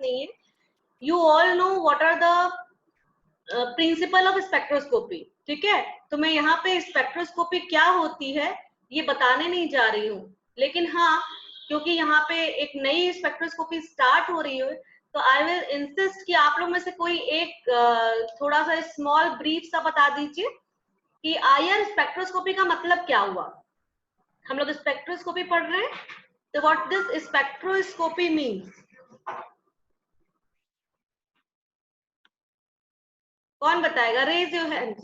नहीं है। You all know what are the principle of spectroscopy, ठीक है। तो मैं यहाँ पे स्पेक्ट्रोस्कोपी क्या होती है ये बताने नहीं जा रही हूँ, लेकिन हाँ, क्योंकि यहाँ पे एक नई स्पेक्ट्रोस्कोपी स्टार्ट हो रही है, तो आई विल इंसिस्ट कि आप लोग में से कोई एक थोड़ा सा स्मॉल ब्रीफ सा बता दीजिए कि आईआर स्पेक्ट्रोस्कोपी का मतलब क्या हुआ। हम लोग स्पेक्ट्रोस्कोपी पढ़ रहे हैं, तो व्हाट दिस स्पेक्ट्रोस्कोपी मीन्स, कौन बताएगा? Raise your hand.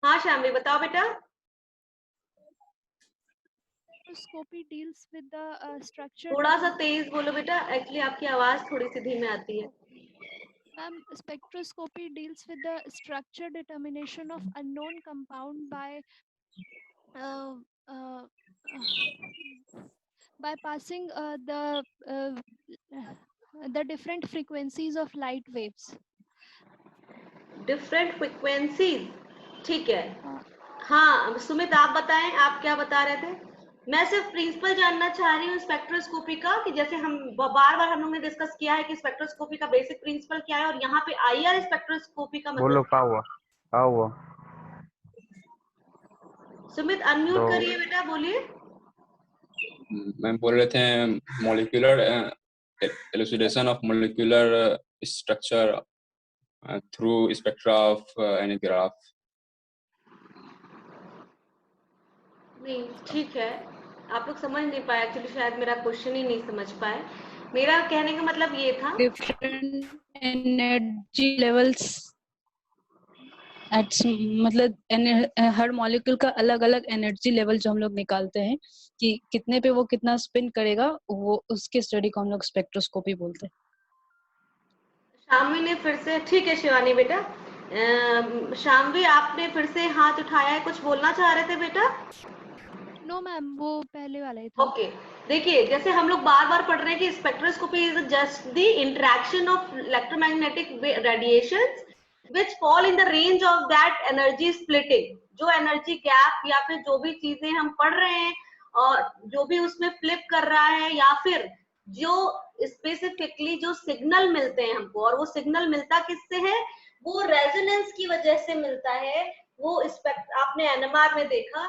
हाँ शामी बताओ बेटा। Spectroscopy deals with the structure. थोड़ा सा तेज बोलो बेटा, एक्चुअली आपकी आवाज थोड़ी सी धीमे आती है। Spectroscopy deals with the structure determination of unknown compound uh, uh, by passing the different frequencies of light waves. Different frequencies, ठीक है। हाँ सुमित आप बताएं, आप क्या बता रहे थे? मैं सिर्फ प्रिंसिपल जानना चाह रही हूँ स्पेक्ट्रोस्कोपी का, कि जैसे हम बार बार हम लोग ने डिस्कस किया है कि स्पेक्ट्रोस्कोपी का बेसिक प्रिंसिपल क्या है, और यहाँ पे आईआर स्पेक्ट्रोस्कोपी का मतलब बोलो क्या हुआ? सुमित अनम्यूट करिए बेटा, बोलिए। मैम बोल रहे थे molecular elucidation of molecular structure through spectra of any graph. नहीं ठीक है, आप लोग समझ नहीं पाए, एक्चुअली शायद मेरा क्वेश्चन ही नहीं समझ पाए। मेरा कहने का मतलब ये था, डिफरेंट एनर्जी लेवल्स मतलब हर मॉलिक्यूल का अलग अलग एनर्जी लेवल जो हम लोग निकालते हैं कि कितने पे वो कितना स्पिन करेगा, वो उसके स्टडी को हम लोग स्पेक्ट्रोस्कोपी बोलते हैं। शामवी ने फिर से, ठीक है शिवानी बेटा, शामवी आपने फिर से हाथ उठाया है, कुछ बोलना चाह रहे थे बेटा? नो मैम, वो पहले वाला ही था। ओके, देखिए जैसे हम लोग बार बार पढ़ रहे हैं कि spectroscopy is just the interaction of electromagnetic radiations which fall in the range of that energy splitting, जो एनर्जी गैप या फिर जो भी चीजें हम पढ़ रहे हैं और जो भी उसमें फ्लिप कर रहा है, या फिर जो स्पेसिफिकली जो सिग्नल मिलते हैं हमको, और वो सिग्नल मिलता किससे है? वो रेजोनेंस की वजह से मिलता है। वो आपने एनएमआर में देखा,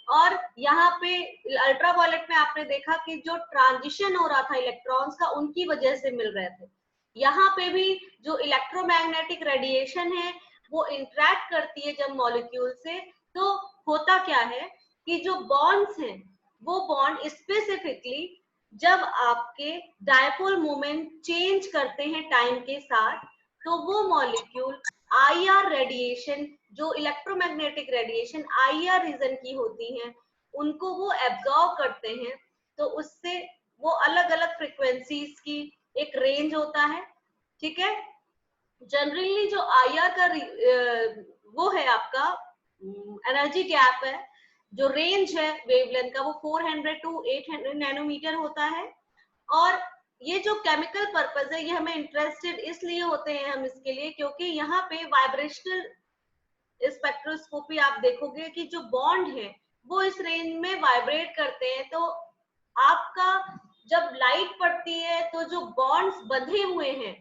और यहाँ पे अल्ट्रावायलेट में आपने देखा कि जो ट्रांजिशन हो रहा था इलेक्ट्रॉन्स का, उनकी वजह से मिल रहे थे। यहाँ पे भी जो इलेक्ट्रोमैग्नेटिक रेडिएशन है वो इंटरेक्ट करती है जब मॉलिक्यूल से, तो होता क्या है कि जो बॉन्ड्स हैं वो बॉन्ड स्पेसिफिकली जब आपके डायपोल मोमेंट चेंज करते हैं टाइम के साथ, तो वो मॉलिक्यूल आईआर रेडिएशन, जो इलेक्ट्रोमैग्नेटिक रेडिएशन आईआर रीजन की होती हैं, उनको वो एब्जॉर्ब करते हैं। तो उससे वो अलग अलग फ्रीक्वेंसीज की एक रेंज होता है, ठीक है। जनरली जो आईआर का वो है आपका एनर्जी गैप है, जो रेंज है वेवलेंथ का, वो 400 टू 800 नैनोमीटर होता है। और ये जो केमिकल पर्पस है, ये हमें इंटरेस्टेड इसलिए होते हैं हम इसके लिए, क्योंकि यहाँ पे वाइब्रेशनल स्पेक्ट्रोस्कोपी आप देखोगे कि जो बॉन्ड है वो इस रेंज में वाइब्रेट करते हैं। तो आपका जब लाइट पड़ती है तो जो बॉन्ड्स बंधे हुए हैं,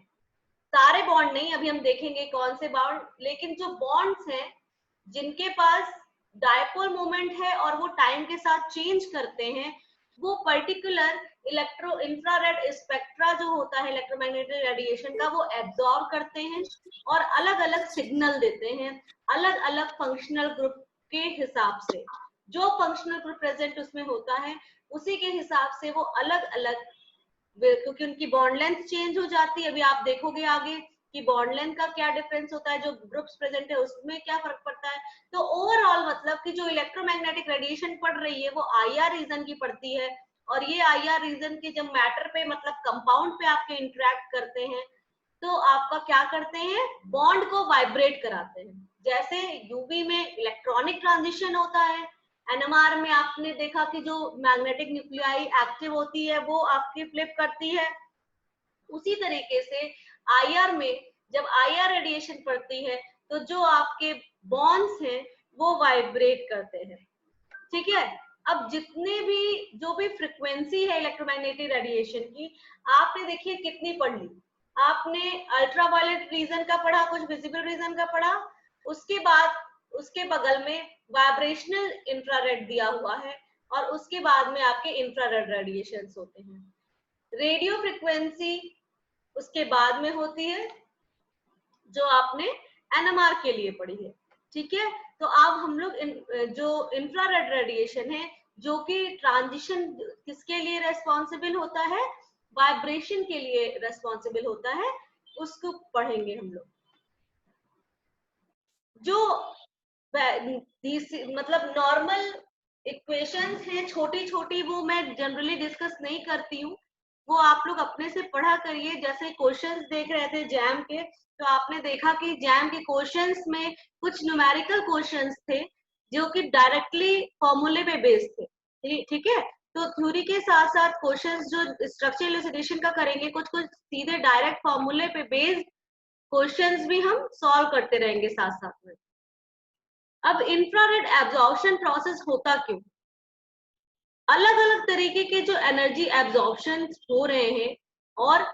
सारे बॉन्ड नहीं, अभी हम देखेंगे कौन से बॉन्ड, लेकिन जो बॉन्ड्स हैं जिनके पास डायपोल मोमेंट है और वो टाइम के साथ चेंज करते हैं, वो पर्टिकुलर इंफ्रारेड स्पेक्ट्रा जो होता है इलेक्ट्रोमैग्नेटिक रेडिएशन का, वो एब्जॉर्ब करते हैं और अलग अलग सिग्नल देते हैं अलग अलग फंक्शनल ग्रुप के हिसाब से। जो फंक्शनल ग्रुप प्रेजेंट उसमें होता है उसी के हिसाब से वो अलग अलग, क्योंकि उनकी बॉन्ड लेंथ चेंज हो जाती है। अभी आप देखोगे आगे कि बॉन्ड लेंथ का क्या डिफरेंस होता है, जो ग्रुप्स प्रेजेंट है उसमें क्या फर्क पड़ता है। तो ओवरऑल मतलब कि जो इलेक्ट्रोमैग्नेटिक रेडिएशन पड़ रही है वो आईआर रीजन की पड़ती है, और ये आईआर रीजन के जब मैटर पे मतलब कंपाउंड पे आपके इंटरेक्ट करते हैं, तो आपका क्या करते हैं, बॉन्ड को वाइब्रेट कराते हैं। जैसे यूवी में इलेक्ट्रॉनिक ट्रांजिशन होता है, एनएमआर में आपने देखा कि जो मैग्नेटिक न्यूक्लियाई एक्टिव होती है वो आपकी फ्लिप करती है, उसी तरीके से आईआर में जब IR रेडिएशन पड़ती है तो जो आपके बॉन्ड्स हैं वो वाइब्रेट करते हैं, ठीक है। अब जितने भी जो भी फ्रिक्वेंसी है इलेक्ट्रोमैग्नेटिक रेडिएशन की, आपने देखिए कितनी पढ़ ली। आपने अल्ट्रावायलेट रीजन का पढ़ा, कुछ विजिबल रीजन का पढ़ा, उसके बाद उसके बगल में वाइब्रेशनल इंफ्रारेड दिया हुआ है, और उसके बाद में आपके इंफ्रारेड रेडिएशंस होते हैं। रेडियो फ्रिक्वेंसी उसके बाद में होती है, जो आपने NMR के लिए पढ़ी है, ठीक है। तो अब हम लोग जो इंफ्रारेड रेडिएशन है, जो कि ट्रांजिशन किसके लिए रेस्पॉन्सिबल होता है, वाइब्रेशन के लिए रेस्पॉन्सिबल होता है, उसको पढ़ेंगे हम लोग। जो मतलब नॉर्मल इक्वेशंस हैं छोटी छोटी, वो मैं जनरली डिस्कस नहीं करती हूँ, वो आप लोग अपने से पढ़ा करिए। जैसे क्वेश्चंस देख रहे थे जैम के, तो आपने देखा कि जैम के क्वेश्चंस में कुछ न्यूमेरिकल क्वेश्चंस थे जो कि डायरेक्टली फॉर्मूले पे बेस्ड थे, ठीक है। तो थ्योरी के साथ साथ क्वेश्चंस जो स्ट्रक्चर इलुसिडेशन का करेंगे, कुछ कुछ सीधे डायरेक्ट फॉर्मूले पे बेस्ड क्वेश्चंस भी हम सॉल्व करते रहेंगे साथ साथ में। अब इंफ्रारेड एब्जॉर्प्शन प्रोसेस होता क्यों? अलग अलग तरीके के जो एनर्जी एब्जॉर्प्शन हो रहे हैं, और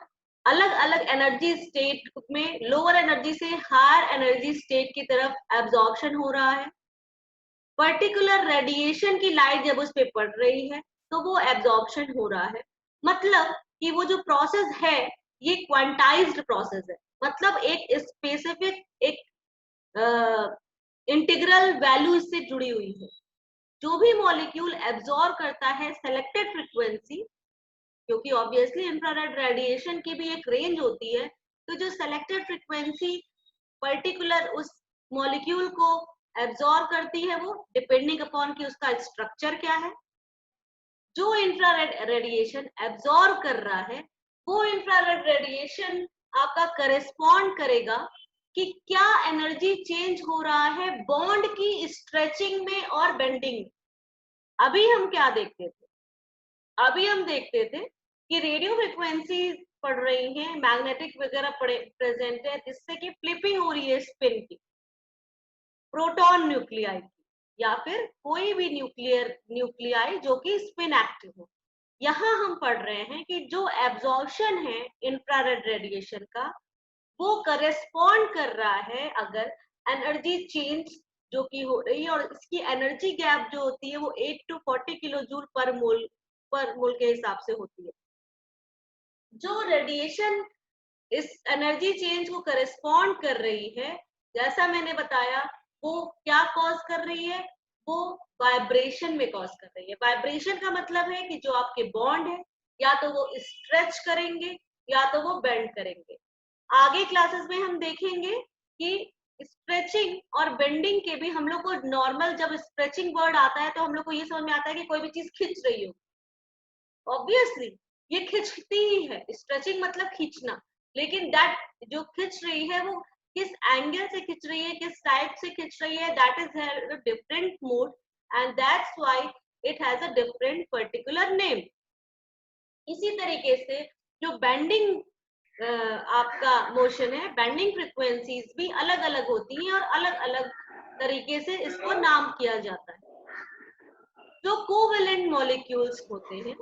अलग अलग एनर्जी स्टेट में लोअर एनर्जी से हायर एनर्जी स्टेट की तरफ एब्जॉर्प्शन हो रहा है। पर्टिकुलर रेडिएशन की लाइट जब उस पर पड़ रही है तो वो एब्जॉर्प्शन हो रहा है। मतलब कि वो जो प्रोसेस है ये क्वांटाइज्ड प्रोसेस है, मतलब एक स्पेसिफिक एक इंटीग्रल वैल्यू इससे जुड़ी हुई है। जो भी मॉलिक्यूल एब्जॉर्ब करता है सेलेक्टेड फ्रीक्वेंसी, क्योंकि ऑब्वियसली इंफ्रारेड रेडिएशन की भी एक रेंज होती है, तो जो सेलेक्टेड फ्रीक्वेंसी पर्टिकुलर उस मॉलिक्यूल को एब्जॉर्ब करती है, वो डिपेंडिंग अपॉन कि उसका स्ट्रक्चर क्या है। जो इंफ्रारेड रेडिएशन एब्जॉर्ब कर रहा है, वो इंफ्रारेड रेडिएशन आपका करेस्पॉन्ड करेगा कि क्या एनर्जी चेंज हो रहा है बॉन्ड की स्ट्रेचिंग में और बेंडिंग में। अभी हम क्या देखते थे, अभी हम देखते थे कि रेडियो फ्रिक्वेंसी पढ़ रही हैं, मैग्नेटिक वगैरह प्रेजेंट है, जिससे कि फ्लिपिंग हो रही है स्पिन की, प्रोटॉन न्यूक्लियाई की, या फिर कोई भी न्यूक्लियाई जो कि स्पिन एक्टिव हो। यहाँ हम पढ़ रहे हैं कि जो एब्जॉर्प्शन है इंफ्रारेड रेडिएशन का, वो करेस्पॉन्ड कर रहा है अगर एनर्जी चेंज जो कि हो रही है, और इसकी एनर्जी गैप जो होती है वो 8 to 40 किलो जूल पर मोल के हिसाब से होती है। जो रेडिएशन इस एनर्जी चेंज को करेस्पॉन्ड कर रही है, जैसा मैंने बताया, वो क्या कॉज कर रही है, वो वाइब्रेशन में कॉज कर रही है। वाइब्रेशन का मतलब है कि जो आपके बॉन्ड है, या तो वो स्ट्रेच करेंगे या तो वो बेंड करेंगे। आगे क्लासेस में हम देखेंगे कि स्ट्रेचिंग और बेंडिंग के भी हम लोग को नॉर्मल, जब स्ट्रेचिंग वर्ड आता है तो हम लोग को ये समझ में आता है कि कोई भी चीज खींच रही हो, ऑब्वियसली ये खींचती ही है, स्ट्रेचिंग मतलब खींचना, लेकिन दैट जो खींच रही है वो किस एंगल से खींच रही है, किस टाइप से खींच रही है, that is have a different mode, and that's why it has a different particular name. इसी तरीके से जो बेंडिंग आपका मोशन है, बेंडिंग फ्रीक्वेंसीज भी अलग अलग होती हैं और अलग अलग तरीके से इसको नाम किया जाता है। जो कोवेलेंट मॉलिक्यूल्स होते हैं,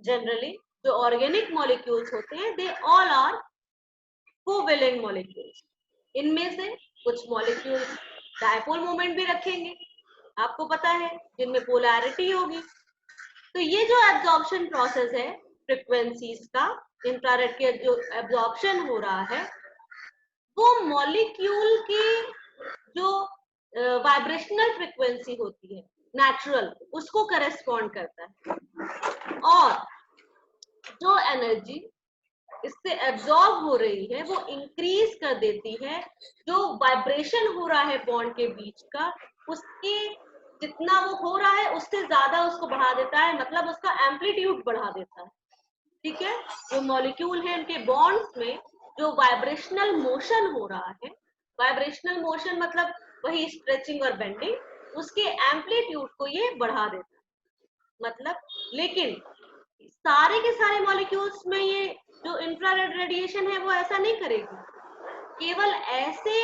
जनरली जो ऑर्गेनिक मॉलिक्यूल्स होते हैं, they all are covalent molecules. इनमें से कुछ मॉलिक्यूल्स डायपोल मोमेंट भी रखेंगे, आपको पता है, जिनमें पोलैरिटी होगी। तो ये जो एब्जॉर्प्शन प्रोसेस है फ्रीक्वेंसीज का, इंफ्रारेड के जो एब्जॉर्प्शन हो रहा है, वो मॉलिक्यूल की जो वाइब्रेशनल फ्रीक्वेंसी होती है नेचुरल, उसको करेस्पॉन्ड करता है। और जो एनर्जी इससे एब्जॉर्ब हो रही है वो इंक्रीज कर देती है जो वाइब्रेशन हो रहा है बॉन्ड के बीच का, उसके जितना वो हो रहा है उससे ज्यादा उसको बढ़ा देता है, मतलब उसका एम्पलीट्यूड बढ़ा देता है, ठीक है। जो मॉलिक्यूल है उनके बॉन्ड्स में जो वाइब्रेशनल मोशन हो रहा है, वाइब्रेशनल मोशन मतलब वही स्ट्रेचिंग और बेंडिंग, उसके एम्पलीट्यूड को ये बढ़ा देता है, मतलब। लेकिन सारे के सारे मॉलिक्यूल्स में ये जो इंफ्रारेड रेडिएशन है वो ऐसा नहीं करेगी। केवल ऐसे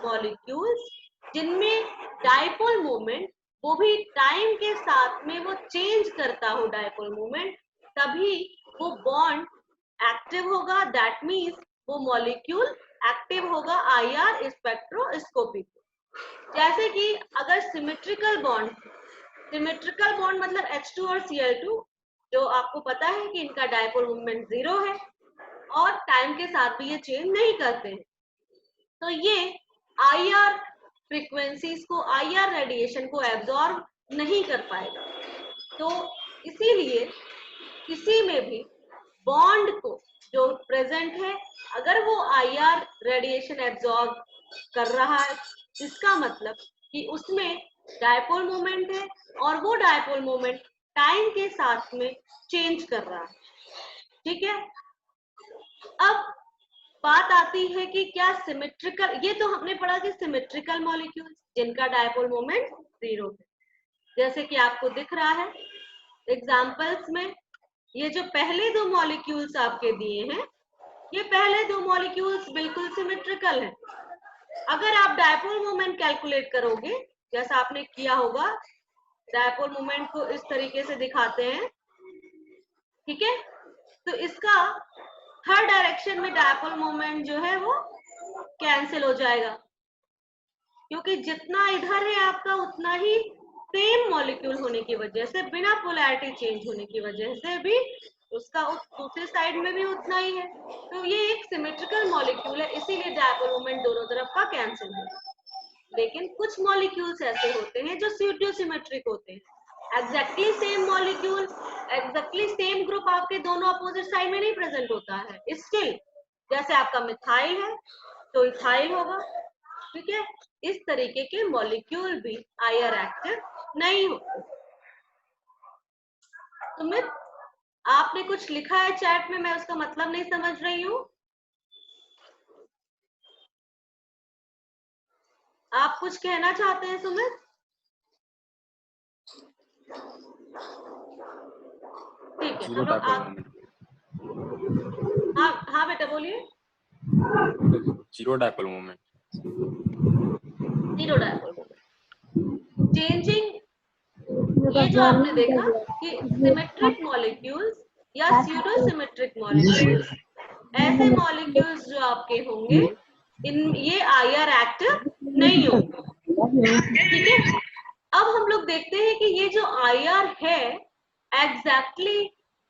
मॉलिक्यूल्स जिनमें डायपोल मोमेंट वो भी टाइम के साथ में वो चेंज करता हो डायपोल मोमेंट, तभी वो बॉन्ड एक्टिव होगा। दैट मीन्स वो मॉलिक्यूल एक्टिव होगा आईआर स्पेक्ट्रोस्कोपी को। जैसे कि अगर सिमेट्रिकल बॉन्ड मतलब H2 और Cl2, जो आपको पता है कि इनका डायपोल मोमेंट 0 है और टाइम के साथ भी ये चेंज नहीं करते हैं, तो ये आईआर फ्रीक्वेंसीज को, आईआर रेडिएशन को एब्जॉर्ब नहीं कर पाएगा। तो इसीलिए किसी में भी बॉन्ड को जो प्रेजेंट है, अगर वो आईआर रेडिएशन एब्जॉर्ब कर रहा है, इसका मतलब कि उसमें डायपोल मोमेंट है और वो डायपोल मोमेंट टाइम के साथ में चेंज कर रहा है। ठीक है, अब बात आती है कि क्या सिमेट्रिकल, ये तो हमने पढ़ा कि सिमेट्रिकल मॉलिक्यूल्स जिनका डायपोल मोमेंट 0 है, जैसे कि आपको दिख रहा है एग्जांपल्स में, ये जो पहले दो मॉलिक्यूल्स आपके दिए हैं, ये पहले दो मॉलिक्यूल्स बिल्कुल सिमेट्रिकल हैं। अगर आप डायपोल मोमेंट कैलकुलेट करोगे, जैसा आपने किया होगा, डायपोल मोमेंट को इस तरीके से दिखाते हैं, ठीक है, तो इसका हर डायरेक्शन में डायपोल मोमेंट जो है वो कैंसिल हो जाएगा, क्योंकि जितना इधर है आपका उतना ही सेम मॉलिक्यूल होने की वजह से, बिना पोलैरिटी चेंज होने की वजह से भी उसका दूसरे साइड में भी उतना ही है। तो ये एक सिमेट्रिकल मॉलिक्यूल है, इसीलिए डायपोल मोमेंट दोनों तरफ का कैंसिल है। लेकिन कुछ मॉलिक्यूल्स ऐसे होते हैं जो स्यूडो सिमेट्रिक होते हैं, exactly same molecule, exactly same group आपके दोनों अपोजिट साइड में नहीं प्रेजेंट होता है, स्टिल जैसे आपका मिथाइल है तो इथाइल होगा। ठीक है, इस तरीके के मॉलिक्यूल भी आईआर एक्टिव नहीं होते। सुमित, आपने कुछ लिखा है चैट में, मैं उसका मतलब नहीं समझ रही हूँ। आप कुछ कहना चाहते हैं सुमित? ठीक है, हम लोग हाँ बेटा बोलिए। Zero dipole moment, zero dipole moment changing. ये जो आपने देखा कि सिमेट्रिक मॉलिक्यूल्स या स्यूडो सिमेट्रिक मॉलिक्यूल्स, ऐसे मॉलिक्यूल्स जो आपके होंगे, इन ये आईआर एक्टिव नहीं होंगे। ठीक है, अब हम लोग देखते हैं कि ये जो आईआर है एग्जैक्टली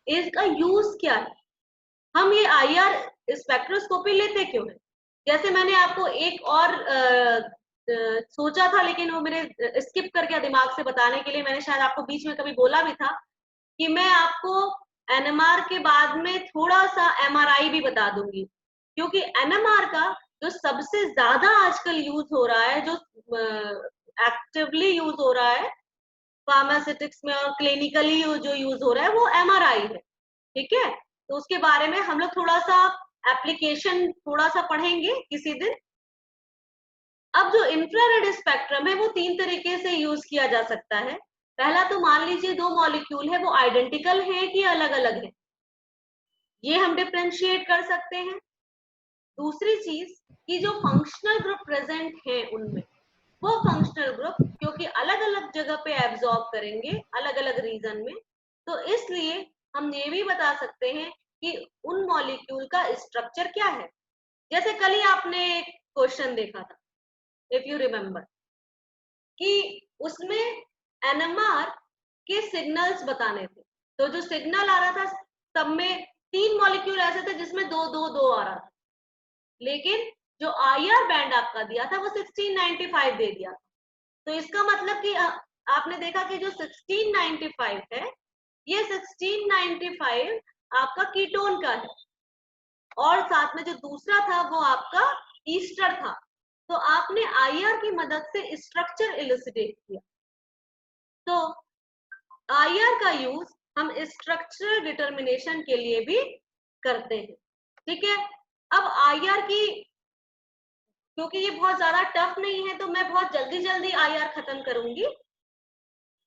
इसका यूज क्या है, हम ये आईआर स्पेक्ट्रोस्कोपी लेते क्यों है। जैसे मैंने आपको एक और सोचा था, लेकिन वो मेरे स्किप कर गया दिमाग से बताने के लिए, मैंने शायद आपको बीच में कभी बोला भी था कि मैं आपको एनएमआर के बाद में थोड़ा सा एमआरआई भी बता दूंगी, क्योंकि एनएमआर का जो सबसे ज्यादा आजकल यूज हो रहा है, जो एक्टिवली यूज हो रहा है फार्मास्यूटिक्स में और क्लिनिकली जो यूज हो रहा है, वो एमआरआई है। ठीक है, तो उसके बारे में हम लोग थोड़ा सा एप्लीकेशन थोड़ा सा पढ़ेंगे किसी दिन। अब जो इंफ्रारेड स्पेक्ट्रम है वो 3 तरीके से यूज किया जा सकता है। पहला तो मान लीजिए दो मॉलिक्यूल है, वो आइडेंटिकल है कि अलग अलग है, ये हम डिफरेंशिएट कर सकते हैं। दूसरी चीज कि जो फंक्शनल ग्रुप प्रेजेंट है उनमें, वो फंक्शनल ग्रुप क्योंकि अलग अलग जगह पे एब्जॉर्ब करेंगे अलग अलग रीजन में, तो इसलिए हम ये भी बता सकते हैं कि उन मॉलिक्यूल का स्ट्रक्चर क्या है। जैसे कल ही आपने एक क्वेश्चन देखा था, इफ यू रिमेम्बर, कि उसमें एनएमआर के सिग्नल्स बताने थे, तो जो सिग्नल आ रहा था सब में 3 मॉलिक्यूल ऐसे थे जिसमें 2-2-2 आ रहा था, लेकिन जो आईआर बैंड आपका दिया था वो 1695 दे दिया। तो इसका मतलब कि आपने देखा कि जो 1695 है, ये 1695 आपका कीटोन का है, और साथ में जो दूसरा था वो आपका ईस्टर था। तो आपने आईआर की मदद से स्ट्रक्चर इलुसिडेट किया। तो आईआर का यूज हम स्ट्रक्चरल डिटर्मिनेशन के लिए भी करते हैं। ठीक है, अब आईआर की, क्योंकि ये बहुत ज्यादा टफ नहीं है, तो मैं बहुत जल्दी जल्दी आईआर खत्म करूंगी,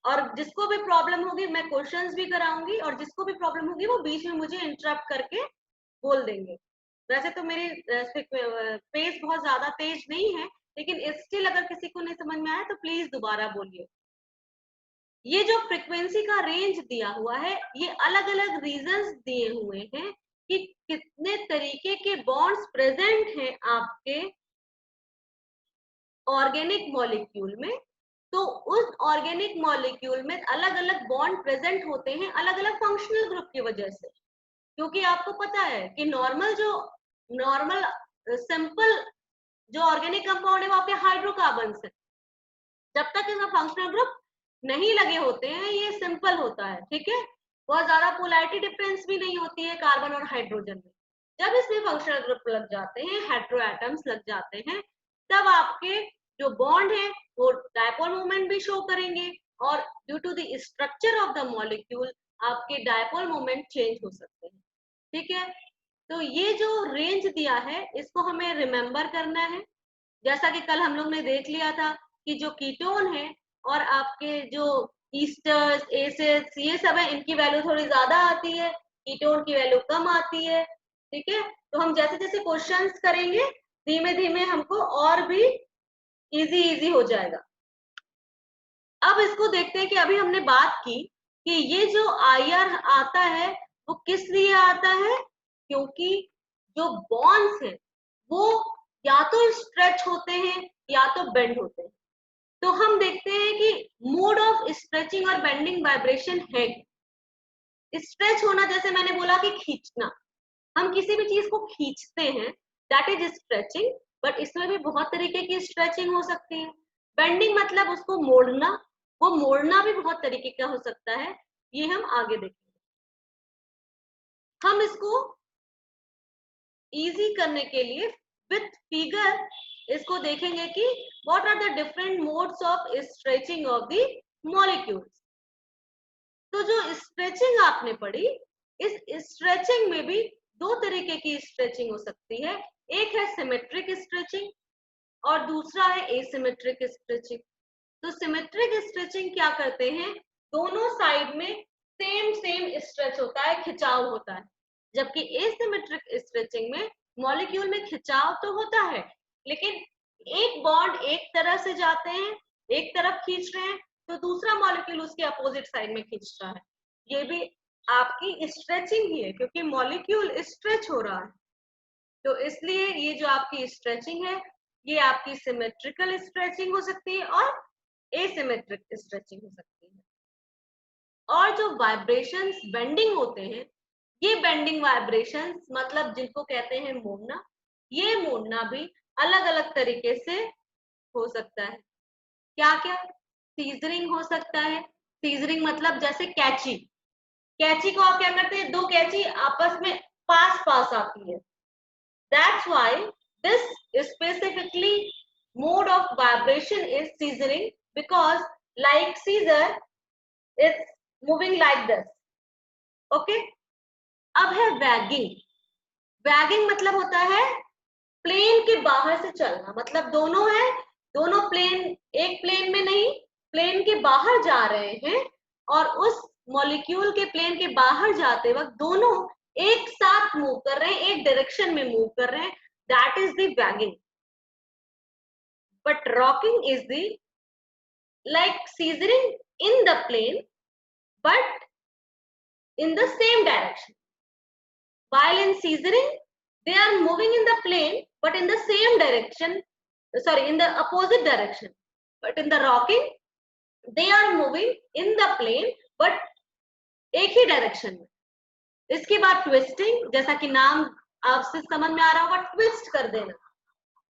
और जिसको भी प्रॉब्लम होगी मैं क्वेश्चंस भी कराऊंगी, और जिसको भी प्रॉब्लम होगी वो बीच में मुझे इंटरप्ट करके बोल देंगे। वैसे तो मेरी पेस बहुत ज्यादा तेज नहीं है, लेकिन स्टिल अगर किसी को नहीं समझ में आया तो प्लीज दोबारा बोलिए। ये जो फ्रीक्वेंसी का रेंज दिया हुआ है, ये अलग अलग रीजंस दिए हुए हैं कि कितने तरीके के बॉन्ड्स प्रेजेंट हैं आपके ऑर्गेनिक मॉलिक्यूल में। तो उस ऑर्गेनिक मॉलिक्यूल में अलग अलग बॉन्ड प्रेजेंट होते हैं अलग अलग फंक्शनल ग्रुप की वजह से। क्योंकि आपको पता है कि नॉर्मल सिंपल जो ऑर्गेनिक कंपाउंड है वो आपके हाइड्रोकार्बन्स है। जब तक इसका फंक्शनल ग्रुप नहीं लगे होते हैं ये सिंपल होता है, ठीक है। बहुत ज्यादा पोलैरिटी डिफरेंस भी नहीं होती है कार्बन और हाइड्रोजन में। जब इसमें फंक्शनल ग्रुप लग जाते हैं, हेटेरो एटम्स लग जाते हैं, तब आपके जो बॉन्ड है वो डायपोल मोमेंट भी शो करेंगे, और due to the structure of the molecule आपके डायपोल मोमेंट चेंज हो सकते हैं, ठीक है। तो ये जो रेंज दिया है इसको हमें रिमेम्बर करना है। जैसा कि कल हम लोग ने देख लिया था कि जो कीटोन है और आपके जो ईस्टर्स, एसेस, ये सब है, इनकी वैल्यू थोड़ी ज्यादा आती है, कीटोन की वैल्यू कम आती है, ठीक है। तो हम जैसे जैसे क्वेश्चंस करेंगे धीमे धीमे हमको और भी इजी हो जाएगा। अब इसको देखते हैं कि अभी हमने बात की कि ये जो IR आता है वो किस लिए आता है, क्योंकि जो बॉन्ड्स हैं वो या तो स्ट्रेच होते हैं या तो बेंड होते हैं। तो हम देखते हैं कि मोड ऑफ स्ट्रेचिंग और बेंडिंग वाइब्रेशन है। स्ट्रेच होना जैसे मैंने बोला कि खींचना, हम किसी भी चीज को खींचते हैं, दैट इज स्ट्रेचिंग। बट इसमें भी बहुत तरीके की स्ट्रेचिंग हो सकती है। बेंडिंग मतलब उसको मोड़ना, वो मोड़ना भी बहुत तरीके का हो सकता है, ये हम आगे देखेंगे। हम इसको इजी करने के लिए विथ फिगर इसको देखेंगे कि what are the different modes of stretching of the molecules. तो जो स्ट्रेचिंग आपने पढ़ी, इस स्ट्रेचिंग में भी दो तरीके की स्ट्रेचिंग हो सकती है। एक है सिमेट्रिक स्ट्रेचिंग और दूसरा है एसिमेट्रिक स्ट्रेचिंग। तो सिमेट्रिक स्ट्रेचिंग क्या करते हैं, दोनों साइड में सेम स्ट्रेच होता है, खिंचाव होता है। जबकि एसिमेट्रिक स्ट्रेचिंग में मॉलिक्यूल में खिंचाव तो होता है, लेकिन एक बॉन्ड एक तरफ से जाते हैं, एक तरफ खींच रहे हैं, तो दूसरा मॉलिक्यूल उसके अपोजिट साइड में खींच रहा है। ये भी आपकी स्ट्रेचिंग ही है, क्योंकि मॉलिक्यूल स्ट्रेच हो रहा है। तो इसलिए ये जो आपकी स्ट्रेचिंग है ये आपकी सिमेट्रिकल स्ट्रेचिंग हो सकती है और एसिमेट्रिक स्ट्रेचिंग हो सकती है। और जो वाइब्रेशंस बेंडिंग होते हैं, ये बेंडिंग वाइब्रेशंस मतलब जिनको कहते हैं मोड़ना, ये मोड़ना भी अलग अलग तरीके से हो सकता है। क्या क्या, सीजरिंग हो सकता है। सीजरिंग मतलब जैसे कैची, कैची को आप क्या करते हैं, दो कैची आपस में पास पास आती है, that's why this specifically mode of vibration is scissoring, because like scissor it's moving like this, okay। अब है वैगिंग। वैगिंग मतलब होता है प्लेन के बाहर से चलना, मतलब दोनों है, दोनों प्लेन एक प्लेन में नहीं, प्लेन के बाहर जा रहे हैं, और उस मॉलिक्यूल के प्लेन के बाहर जाते वक्त दोनों एक साथ मूव कर रहे हैं, एक डायरेक्शन में मूव कर रहे हैं, that is the waging. But rocking is the like scissoring in the plane but in the same direction. While in scissoring they are moving in the plane but in the same direction, sorry, in the opposite direction. But in the rocking they are moving in the plane but एक ही direction में। इसके बाद twisting, जैसा कि नाम आपसे समझ में आ रहा होगा, ट्विस्ट कर देना।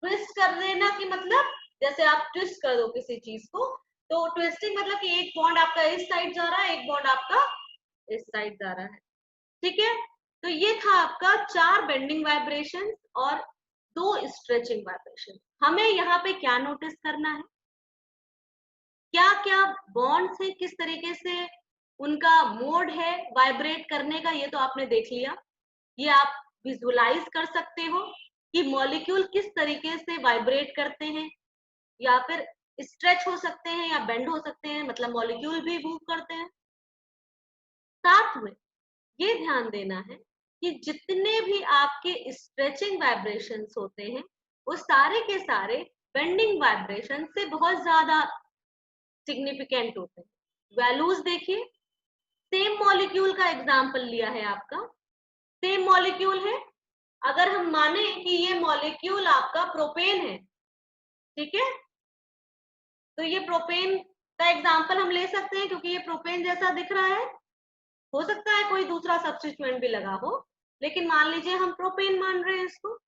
ट्विस्ट कर देना कि मतलब जैसे आप ट्विस्ट कर दो किसी चीज को, तो ट्विस्टिंग मतलब कि एक बॉन्ड आपका इस साइड जा रहा है, एक बॉन्ड आपका इस साइड जा रहा है, ठीक है। तो ये था आपका 4 बेंडिंग वाइब्रेशन और 2 स्ट्रेचिंग वाइब्रेशन। हमें यहाँ पे क्या नोटिस करना है, क्या क्या बॉन्ड्स है, किस तरीके से उनका मोड है वाइब्रेट करने का, ये तो आपने देख लिया। ये आप विजुअलाइज कर सकते हो कि मॉलिक्यूल किस तरीके से वाइब्रेट करते हैं, या फिर स्ट्रेच हो सकते हैं या बेंड हो सकते हैं, मतलब मॉलिक्यूल भी मूव करते हैं। साथ में ये ध्यान देना है कि जितने भी आपके स्ट्रेचिंग वाइब्रेशंस होते हैं वो सारे के सारे बेंडिंग वाइब्रेशन से बहुत ज्यादा सिग्निफिकेंट होते हैं। वैल्यूज देखिए, सेम मॉलिक्यूल का एग्जांपल लिया है आपका, सेम मॉलिक्यूल है, अगर हम माने कि ये मॉलिक्यूल आपका प्रोपेन है, ठीक है, तो ये प्रोपेन का एग्जांपल हम ले सकते हैं क्योंकि ये प्रोपेन जैसा दिख रहा है। हो सकता है कोई दूसरा सब्स्टिट्यूएंट भी लगा हो, लेकिन मान लीजिए हम प्रोपेन मान रहे हैं इसको।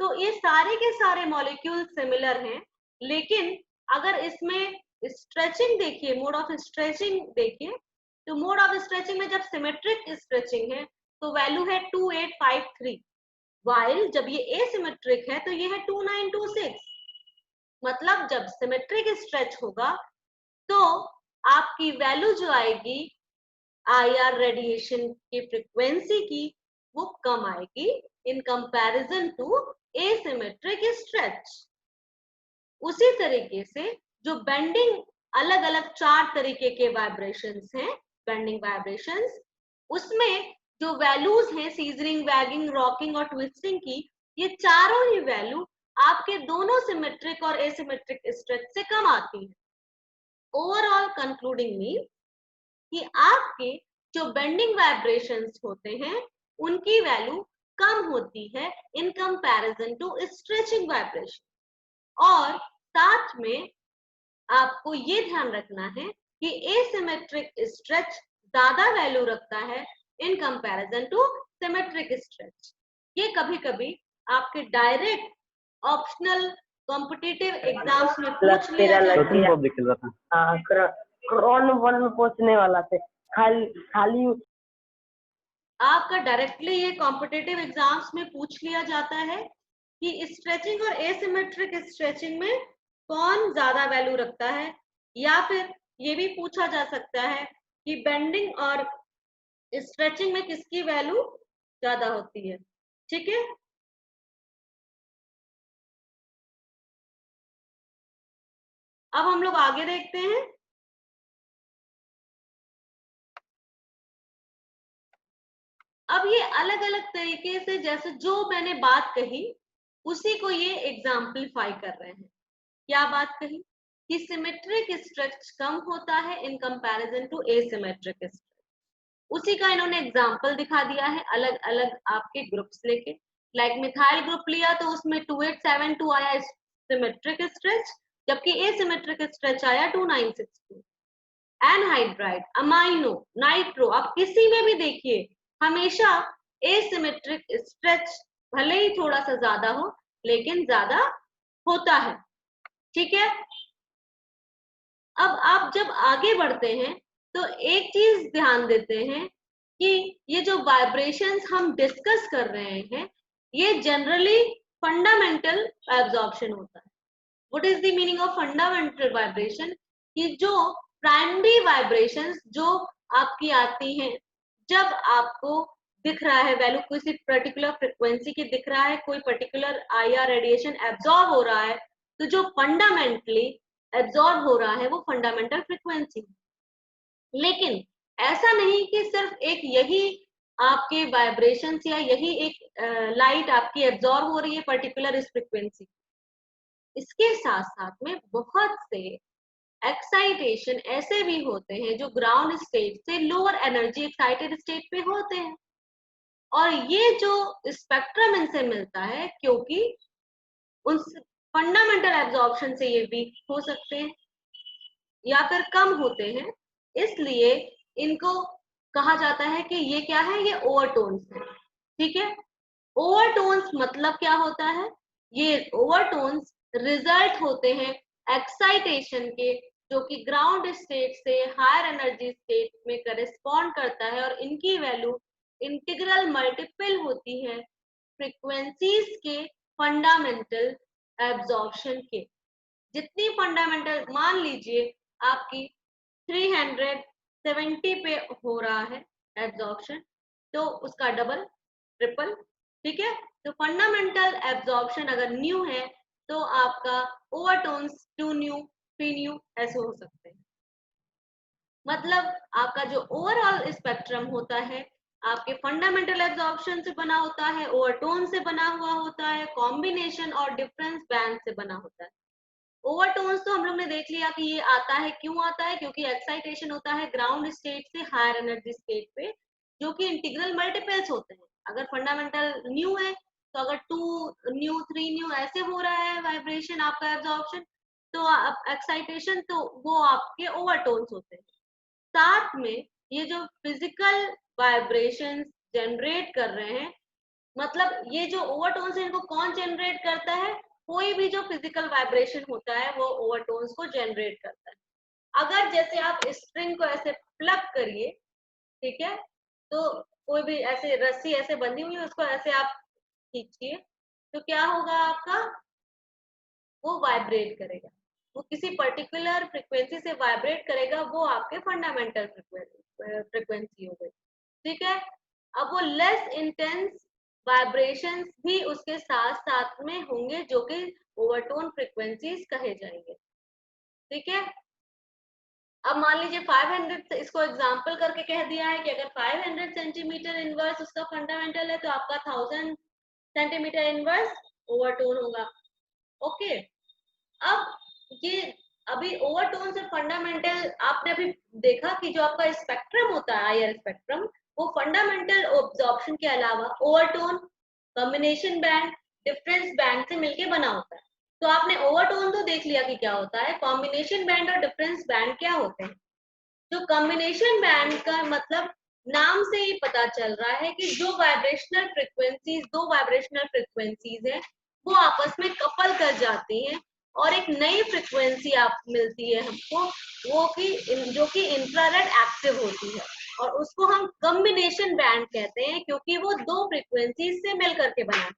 तो ये सारे के सारे मॉलिक्यूल सिमिलर हैं, लेकिन अगर इसमें स्ट्रेचिंग देखिए, मोड ऑफ स्ट्रेचिंग देखिए, तो मोड ऑफ स्ट्रेचिंग में जब सिमेट्रिक स्ट्रेचिंग है तो वैल्यू है 2853, वाइल जब ये एसिमेट्रिक है तो ये है 2926। मतलब जब सिमेट्रिक स्ट्रेच होगा तो आपकी वैल्यू जो आएगी आईआर रेडिएशन की फ्रीक्वेंसी की वो कम आएगी in comparison to asymmetric stretch. उसी तरीके से जो बेंडिंग अलग अलग 4 तरीके के वाइब्रेशंस हैं, बेंडिंग वाइब्रेशंस, उसमें जो वैल्यूज हैं सीजरिंग, वैगिंग, रॉकिंग और ट्विस्टिंग की, ये चारों ही वैल्यू आपके दोनों सिमेट्रिक और एसिमेट्रिक स्ट्रेच से कम आती है। ओवरऑल कंक्लूडिंग मीन्स कि आपके जो बेंडिंग वाइब्रेशंस होते हैं उनकी वैल्यू कम होती है in comparison to stretching vibration. और साथ में आपको ये ध्यान रखना है कि एसिमेट्रिक स्ट्रेच ज्यादा वैल्यू रखता है in comparison to symmetric stretch. ये कभी कभी आपके डायरेक्ट ऑप्शनल कॉम्पिटिटिव एग्जाम्स में पूछ लिया जाता है। क्रॉन 1 में पहुंचने वाला थे, खाली आपका डायरेक्टली ये कॉम्पिटिटिव एग्जाम्स में पूछ लिया जाता है कि स्ट्रेचिंग और एसिमेट्रिक स्ट्रेचिंग में कौन ज्यादा वैल्यू रखता है, या फिर ये भी पूछा जा सकता है कि बेंडिंग और स्ट्रेचिंग में किसकी वैल्यू ज्यादा होती है। ठीक है, अब हम लोग आगे देखते हैं। अब ये अलग अलग तरीके से, जैसे जो मैंने बात कही उसी को ये एग्जाम्पलीफाई कर रहे हैं। क्या बात कही कि सिमेट्रिक स्ट्रेच कम होता है in comparison to asymmetric stretch, उसी का इन्होंने एग्जाम्पल दिखा दिया है अलग अलग आपके ग्रुप्स लेके। लाइक मिथाइल ग्रुप लिया तो उसमें 2872 आया सिमेट्रिक स्ट्रेच, जबकि एसिमेट्रिक स्ट्रेच आया 2962। एनहाइड्राइड, अमाइनो, नाइट्रो, आप किसी में भी देखिए हमेशा एसिमेट्रिक स्ट्रेच भले ही थोड़ा सा ज्यादा हो लेकिन ज्यादा होता है। ठीक है, अब आप जब आगे बढ़ते हैं तो एक चीज ध्यान देते हैं कि ये जो वाइब्रेशंस हम डिस्कस कर रहे हैं ये जनरली फंडामेंटल एब्जॉर्प्शन होता है। What is the meaning of fundamental vibration? कि जो प्राइमरी वाइब्रेशंस जो आपकी आती हैं जब आपको दिख रहा है वैल्यू किसी पर्टिकुलर फ्रिक्वेंसी की दिख रहा है, कोई पर्टिकुलर आईआर रेडिएशन एब्जॉर्ब हो रहा है, तो जो फंडामेंटली एब्जॉर्ब हो रहा है वो फंडामेंटल फ्रिक्वेंसी। लेकिन ऐसा नहीं कि सिर्फ एक यही आपके वाइब्रेशंस या यही एक लाइट आपकी एब्जॉर्ब हो रही है पर्टिकुलर इस फ्रिक्वेंसी। इसके साथ साथ में बहुत से एक्साइटेशन ऐसे भी होते हैं जो ग्राउंड स्टेट से लोअर एनर्जी एक्साइटेड स्टेट पे होते हैं, और ये जो स्पेक्ट्रम इनसे मिलता है क्योंकि उन फंडामेंटल एब्जॉर्प्शन से ये वीक हो सकते हैं या फिर कम होते हैं, इसलिए इनको कहा जाता है कि ये क्या है, ये ओवरटोन्स है। ठीक है, ओवरटोन्स मतलब क्या होता है? ये ओवरटोन्स रिजल्ट होते हैं एक्साइटेशन के जो कि ग्राउंड स्टेट से हायर एनर्जी स्टेट में करेस्पॉन्ड करता है, और इनकी वैल्यू इंटीग्रल मल्टीपल होती है फ्रीक्वेंसीज के फंडामेंटल एब्जॉर्प्शन के। जितनी फंडामेंटल, मान लीजिए आपकी 370 पे हो रहा है एब्जॉर्प्शन, तो उसका डबल, ट्रिपल। ठीक है, तो फंडामेंटल एब्जॉर्प्शन अगर न्यू है तो आपका ओवरटोन्स 2 न्यू 3 न्यू ऐसे हो सकते हैं। मतलब आपका जो ओवरऑल स्पेक्ट्रम होता है आपके फंडामेंटल एब्जॉर्प्शन से बना होता है, ओवरटोन से बना हुआ होता है, कॉम्बिनेशन और डिफरेंस बैंड से बना होता है। ओवरटोन्स तो हम लोग ने देख लिया कि ये आता है, क्यों आता है, क्योंकि एक्साइटेशन होता है ग्राउंड स्टेट से हायर एनर्जी स्टेट पे, जो कि इंटीग्रल मल्टीपल्स होते हैं। अगर फंडामेंटल न्यू है तो अगर 2 न्यू 3 न्यू ऐसे हो रहा है वाइब्रेशन आपका एब्जॉर्प्शन, तो एक्साइटेशन तो वो आपके ओवरटोन्स होते हैं। साथ में ये जो फिजिकल वाइब्रेशन जनरेट कर रहे हैं, मतलब ये जो ओवरटोन्स है इनको कौन जनरेट करता है, कोई भी जो फिजिकल वाइब्रेशन होता है वो ओवरटोन्स को जनरेट करता है। अगर जैसे आप स्ट्रिंग को ऐसे प्लग करिए, ठीक है, तो कोई भी ऐसे रस्सी ऐसे बंधी हुई है उसको ऐसे आप खींचिए, तो क्या होगा आपका, वो वाइब्रेट करेगा, वो किसी पर्टिकुलर फ्रीक्वेंसी से वाइब्रेट करेगा, वो आपके फंडामेंटल फ्रीक्वेंसी हो गई, ठीक है। अब वो लेस इंटेंस वाइब्रेशंस भी उसके साथ साथ में होंगे जो कि ओवरटोन फ्रीक्वेंसीज कहे जाएंगे, ठीक है। अब मान लीजिए 500 से इसको एग्जांपल करके कह दिया है कि अगर 500 सेंटीमीटर इनवर्स उसका फंडामेंटल है तो आपका 1000 सेंटीमीटर इनवर्स ओवरटोन होगा, ओके। अब ये अभी ओवरटोन से फंडामेंटल आपने अभी देखा कि जो आपका स्पेक्ट्रम होता है आईआर स्पेक्ट्रम, वो फंडामेंटल ऑब्जॉर्प्शन के अलावा overtone, combination band, difference band से मिलके बना होता है। तो आपने ओवरटोन तो देख लिया कि क्या होता है, कॉम्बिनेशन बैंड और डिफरेंस बैंड क्या होते हैं। जो कॉम्बिनेशन बैंड का मतलब नाम से ही पता चल रहा है कि जो वाइब्रेशनल फ्रीक्वेंसीज, दो वाइब्रेशनल फ्रीक्वेंसीज है वो आपस में कपल कर जाती हैं और एक नई फ्रीक्वेंसी आप मिलती है हमको, वो कि जो कि इंफ्रारेड एक्टिव होती है, और उसको हम कॉम्बिनेशन बैंड कहते हैं क्योंकि वो दो फ्रीक्वेंसीज से मिल करके बना है।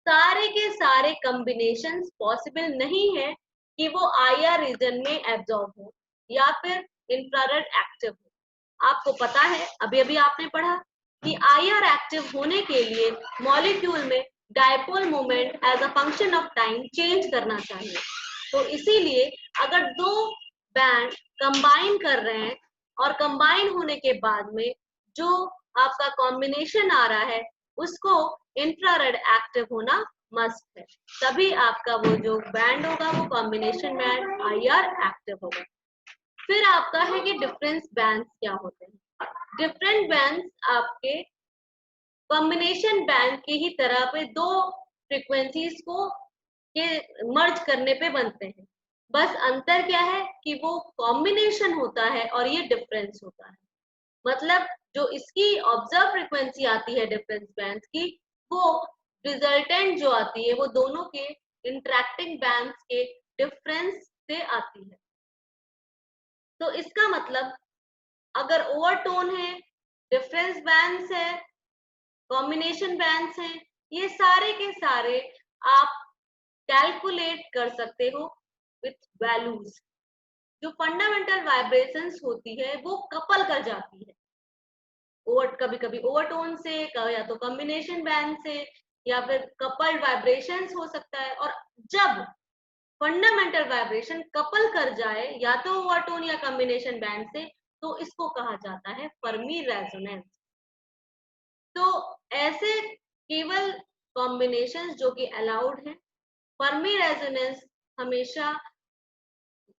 सारे के सारे कॉम्बिनेशन पॉसिबल नहीं है कि वो आईआर रीजन में एब्जॉर्ब हो या फिर इंफ्रारेड एक्टिव हो। आपको पता है अभी अभी आपने पढ़ा कि आईआर एक्टिव होने के लिए मॉलिक्यूल में dipole moment as a function of time change करना चाहिए। तो इसीलिए अगर दो बैंड कंबाइन कर रहे हैं और कंबाइन होने के बाद में जो आपका कॉम्बिनेशन आ रहा है उसको इंफ्रारेड एक्टिव होना मस्ट है, तभी आपका वो जो बैंड होगा वो कॉम्बिनेशन बैंड आईआर एक्टिव होगा। फिर आपका है कि डिफरेंस बैंड्स क्या होते हैं। डिफरेंट बैंड्स आपके कॉम्बिनेशन बैंड की ही तरह पे दो फ्रीक्वेंसीज को के मर्ज करने पे बनते हैं, बस अंतर क्या है कि वो कॉम्बिनेशन होता है और ये डिफरेंस होता है। मतलब जो इसकी ऑब्जर्व फ्रीक्वेंसी आती है डिफरेंस बैंड्स की, वो रिजल्टेंट जो आती है वो दोनों के इंटरेक्टिंग बैंड्स के डिफरेंस से आती है। तो इसका मतलब अगर ओवरटोन है, डिफरेंस बैंड्स है, कॉम्बिनेशन बैंड्स हैं, ये सारे के सारे आप कैलकुलेट कर सकते हो विथ वैल्यूज। जो फंडामेंटल वाइब्रेशंस होती है वो कपल कर जाती है, कभी कभी ओवरटोन से, या तो कॉम्बिनेशन बैंड से, या फिर कपल्ड वाइब्रेशंस हो सकता है। और जब फंडामेंटल वाइब्रेशन कपल कर जाए या तो ओवरटोन या कॉम्बिनेशन बैंड से, तो इसको कहा जाता है फर्मी रेजोनेंस। तो ऐसे केवल कॉम्बिनेशंस जो कि अलाउड हैं। फर्मी रेजोनेंस हमेशा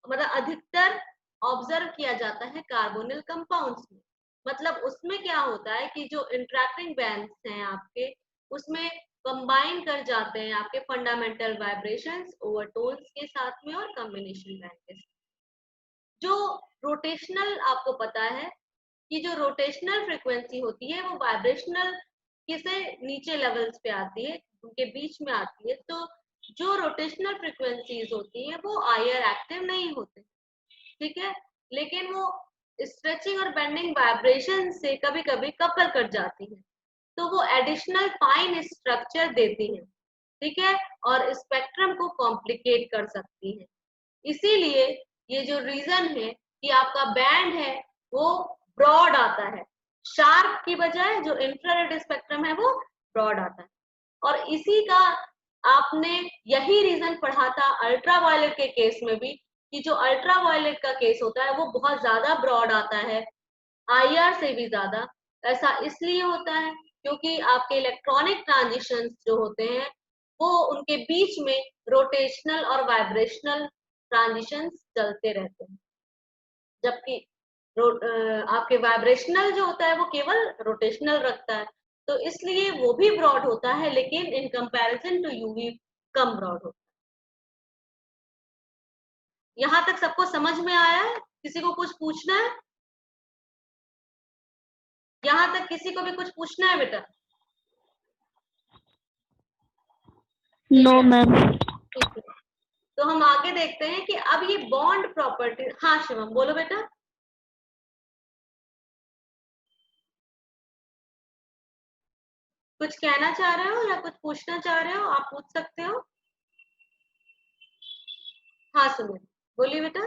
मतलब अधिकतर ऑब्जर्व किया जाता है कार्बोनिल कंपाउंड्स में। मतलब उसमें क्या होता है कि जो इंटरेक्टिंग बैंड्स हैं आपके, उसमें कंबाइन कर जाते हैं आपके फंडामेंटल वाइब्रेशंस ओवरटोन्स के साथ में और कॉम्बिनेशन बैंड के साथ। जो रोटेशनल, आपको पता है कि जो रोटेशनल फ्रीक्वेंसी होती है वो वाइब्रेशनल किसे नीचे लेवल्स पे आती है, उनके बीच में आती है। तो जो रोटेशनल फ्रीक्वेंसीज होती है वो आईआर एक्टिव नहीं होते, ठीक है, लेकिन वो स्ट्रेचिंग और बेंडिंग वाइब्रेशन से कभी कभी कपल कर जाती है, तो वो एडिशनल फाइन स्ट्रक्चर देती है, ठीक है, और स्पेक्ट्रम को कॉम्प्लिकेट कर सकती है। इसीलिए ये जो रीजन है कि आपका बैंड है वो ब्रॉड आता है, शार्प की बजाय जो इंफ्रारेड स्पेक्ट्रम है वो ब्रॉड आता है। और इसी का आपने यही रीजन पढ़ा था अल्ट्रावायलेट के केस में भी, कि जो अल्ट्रावायलेट का केस होता है वो बहुत ज्यादा ब्रॉड आता है, आईआर से भी ज्यादा, ऐसा इसलिए होता है क्योंकि आपके इलेक्ट्रॉनिक ट्रांजिशंस जो होते हैं वो उनके बीच में रोटेशनल और वाइब्रेशनल ट्रांजिशंस चलते रहते हैं, जबकि आपके वाइब्रेशनल जो होता है वो केवल रोटेशनल रखता है, तो इसलिए वो भी ब्रॉड होता है लेकिन इन कंपैरिजन टू यूवी कम ब्रॉड होता है। यहां तक सबको समझ में आया है? किसी को कुछ पूछना है? यहां तक किसी को भी कुछ पूछना है बेटा? No ma'am. ठीक है, तो हम आगे देखते हैं कि अब ये बॉन्ड प्रॉपर्टी। हाँ शिवम बोलो बेटा। कुछ कहना चाह रहे हो या कुछ पूछना चाह रहे हो? आप पूछ सकते हो। हाँ सुमित बोलिए बेटा।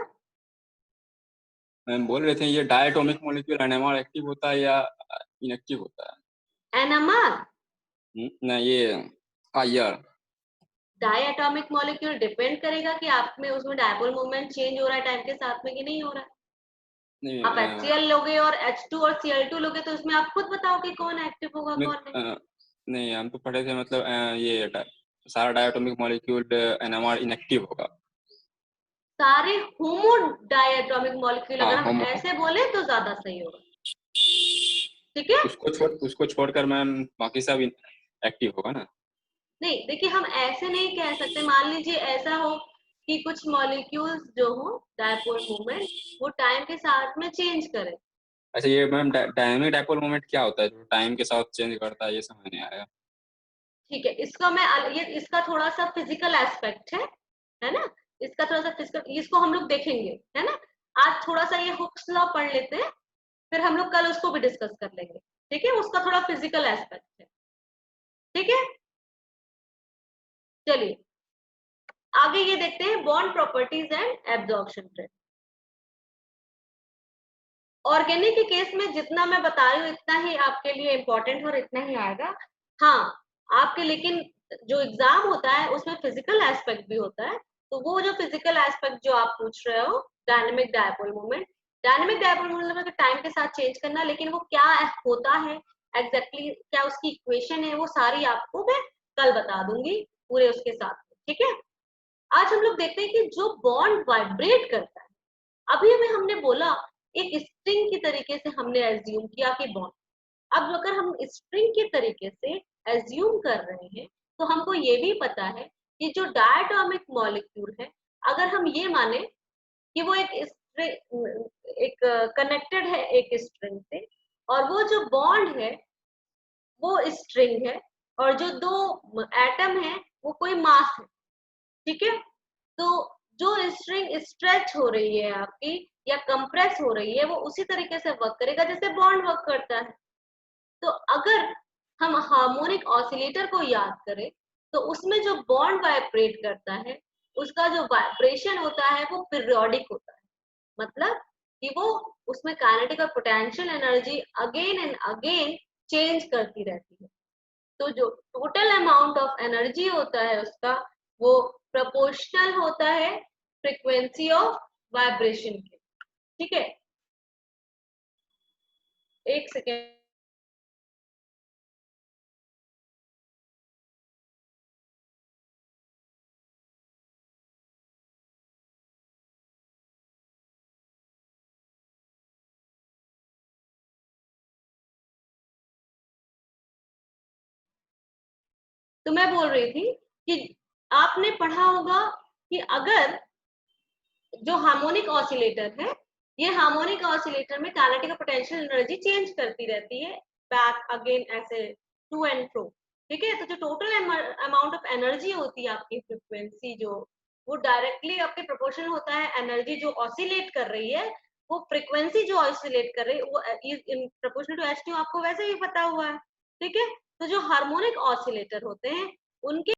मैम बोल रहे थे ये डायटोमिक मॉलिक्यूल एनएमआर एक्टिव होता है या इनएक्टिव होता है? एनएमआर नहीं, ये आईआर। डायटोमिक मॉलिक्यूल डिपेंड करेगा कि आप में उसमें डायपोल मूवमेंट चेंज हो रहा है टाइम के साथ में कि नहीं हो रहा है। नहीं आप HCl लोगे और H2 और Cl2 लोगे तो उसमें आप खुद बताओ कि कौन एक्टिव होगा कौन नहीं। नहीं, हम तो पढ़े थे मतलब ये सारा डायटोमिक मॉलिक्यूल एनएमआर इनएक्टिव होगा। सारे होमो डायटोमिक मॉलिक्यूल अगर हम होमो। ऐसे बोले तो ज्यादा सही होगा। ठीक है, उसको छोड़कर मैम बाकी सब एक्टिव होगा ना? नहीं देखिए हम ऐसे नहीं कह सकते। मान लीजिए ऐसा हो कि कुछ मॉलिक्यूल्स जो हो डायपोल मूवमेंट वो टाइम के साथ में चेंज करे। अच्छा, ये मैम डायनामिक डायपोल मोमेंट क्या होता है जो टाइम के साथ चेंज करता है, ये समझ नहीं आया। ठीक है, इसका मैं ये इसका थोड़ा सा फिजिकल एस्पेक्ट है ना। इसका थोड़ा सा फिजिकल, इसको हम लोग देखेंगे है ना। आज थोड़ा सा ये हुक्स लॉ पढ़ लेते हैं, फिर हम लोग कल उसको भी डिस्कस कर लेंगे। ठीक है, उसका थोड़ा फिजिकल एस्पेक्ट है। ठीक है, चलिए आगे ये देखते हैं bond properties and absorption rate. Organic के केस में जितना मैं बता रही हूँ इतना ही आपके लिए इंपॉर्टेंट और इतना ही आएगा। हाँ आपके लेकिन जो एग्जाम होता है उसमें फिजिकल एस्पेक्ट भी होता है, तो वो जो फिजिकल एस्पेक्ट जो आप पूछ रहे हो dynamic dipole movement, dynamic dipole movement time के साथ चेंज करना, लेकिन वो क्या होता है एग्जैक्टली क्या उसकी इक्वेशन है वो सारी आपको मैं कल बता दूंगी पूरे उसके साथ। ठीक है, आज हम लोग देखते हैं कि जो बॉन्ड वाइब्रेट करता है, अभी अभी हमने बोला एक स्ट्रिंग की तरीके से हमने एज्यूम किया कि बॉन्ड। अब अगर हम स्ट्रिंग के तरीके से एज्यूम कर रहे हैं तो हमको ये भी पता है कि जो डायटोमिक मॉलिक्यूल है, अगर हम ये माने कि वो एक कनेक्टेड है एक स्ट्रिंग से, और वो जो बॉन्ड है वो स्ट्रिंग है, और जो दो एटम है वो कोई मास है। ठीक है, तो जो स्ट्रिंग स्ट्रेच हो रही है आपकी या कंप्रेस हो रही है वो उसी तरीके से वर्क करेगा जैसे बॉन्ड वर्क करता है। तो अगर हम हार्मोनिक ऑसिलेटर को याद करें तो उसमें जो बॉन्ड वाइब्रेट करता है उसका जो वाइब्रेशन होता है वो पीरियोडिक होता है, मतलब कि वो उसमें काइनेटिक और potential energy again and again change करती रहती है। तो जो टोटल अमाउंट ऑफ एनर्जी होता है उसका वो प्रोपोर्शनल होता है फ्रीक्वेंसी ऑफ वाइब्रेशन के। ठीक है, एक सेकेंड। तो मैं बोल रही थी कि आपने पढ़ा होगा कि अगर जो हार्मोनिक ऑसिलेटर है, ये हार्मोनिक ऑसिलेटर में काइनेटिक और पोटेंशियल एनर्जी चेंज करती रहती है बैक अगेन ऐसे टू एंड फ्रो। ठीक है, तो जो टोटल अमाउंट ऑफ एनर्जी होती है आपकी फ्रीक्वेंसी जो वो डायरेक्टली आपके प्रोपोर्शनल होता है एनर्जी जो ऑसिलेट कर रही है, वो फ्रीक्वेंसी जो ऑसिलेट कर रही है वो इन प्रोपोर्शनल टू h2 आपको वैसे ही पता हुआ है। ठीक है, तो जो हार्मोनिक ऑसिलेटर होते हैं उनके